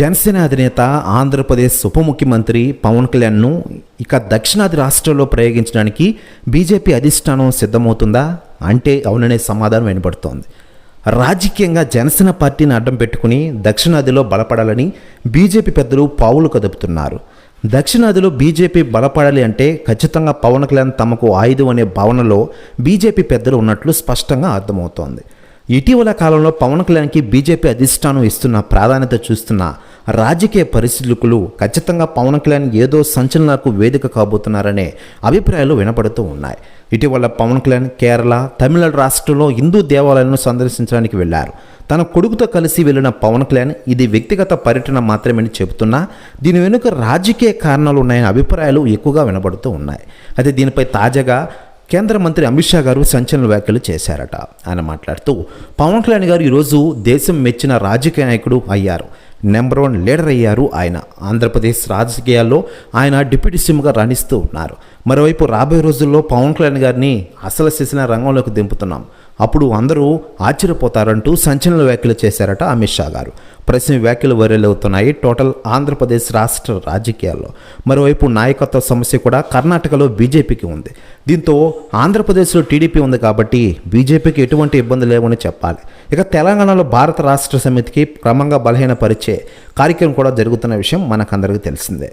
జనసేన అధినేత ఆంధ్రప్రదేశ్ ఉప ముఖ్యమంత్రి పవన్ కళ్యాణ్ను ఇక దక్షిణాది రాష్ట్రాల్లో ప్రయోగించడానికి బీజేపీ అధిష్టానం సిద్ధమవుతుందా అంటే అవుననే సమాధానం వినబడుతోంది. రాజకీయంగా జనసేన పార్టీని అడ్డం పెట్టుకుని దక్షిణాదిలో బలపడాలని బీజేపీ పెద్దలు పావులు కదుపుతున్నారు. దక్షిణాదిలో బీజేపీ బలపడాలి అంటే ఖచ్చితంగా పవన్ కళ్యాణ్ తమకు ఆయుధం అనే భావనలో బీజేపీ పెద్దలు ఉన్నట్లు స్పష్టంగా అర్థమవుతోంది. ఇటీవల కాలంలో పవన్ కళ్యాణ్కి బీజేపీ అధిష్టానం ఇస్తున్న ప్రాధాన్యత చూస్తున్న రాజకీయ పరిశీలకులు ఖచ్చితంగా పవన్ కళ్యాణ్ ఏదో సంచలనాలకు వేదిక కాబోతున్నారనే అభిప్రాయాలు వినపడుతూ ఉన్నాయి. ఇటీవల పవన్ కళ్యాణ్ కేరళ, తమిళనాడు రాష్ట్రంలో హిందూ దేవాలయాలను సందర్శించడానికి వెళ్లారు. తన కొడుకుతో కలిసి వెళ్లిన పవన్ కళ్యాణ్ ఇది వ్యక్తిగత పర్యటన మాత్రమని చెబుతున్నా దీని వెనుక రాజకీయ కారణాలు ఉన్నాయనే అభిప్రాయాలు ఎక్కువగా వినబడుతూ ఉన్నాయి. అయితే దీనిపై తాజాగా కేంద్ర మంత్రి అమిత్ షా గారు సంచలన వ్యాఖ్యలు చేశారట. ఆయన మాట్లాడుతూ పవన్ కళ్యాణ్ గారు ఈరోజు దేశం మెచ్చిన రాజకీయ నాయకుడు అయ్యారు, నెంబర్ 1 లీడర్ అయ్యారు. ఆయన ఆంధ్రప్రదేశ్ రాజకీయాల్లో ఆయన డిప్యూటీ సీఎంగా రాణిస్తూ ఉన్నారు. మరోవైపు రాబోయే రోజుల్లో పవన్ కళ్యాణ్ గారిని అసలు చేసిన రంగంలోకి దింపుతున్నాం, అప్పుడు అందరూ ఆశ్చర్యపోతారంటూ సంచలన వ్యాఖ్యలు చేశారట అమిత్ షా గారు. ప్రస్తుతం వ్యాఖ్యలు వైరల్ అవుతున్నాయి టోటల్ ఆంధ్రప్రదేశ్ రాష్ట్ర రాజకీయాల్లో. మరోవైపు నాయకత్వ సమస్య కూడా కర్ణాటకలో బీజేపీకి ఉంది. దీంతో ఆంధ్రప్రదేశ్లో టీడీపీ ఉంది కాబట్టి బీజేపీకి ఎటువంటి ఇబ్బంది లేవని చెప్పాలి. ఇక తెలంగాణలో భారత రాష్ట్ర సమితికి క్రమంగా బలహీనపరిచే కార్యక్రమం కూడా జరుగుతున్న విషయం మనకందరికీ తెలిసిందే.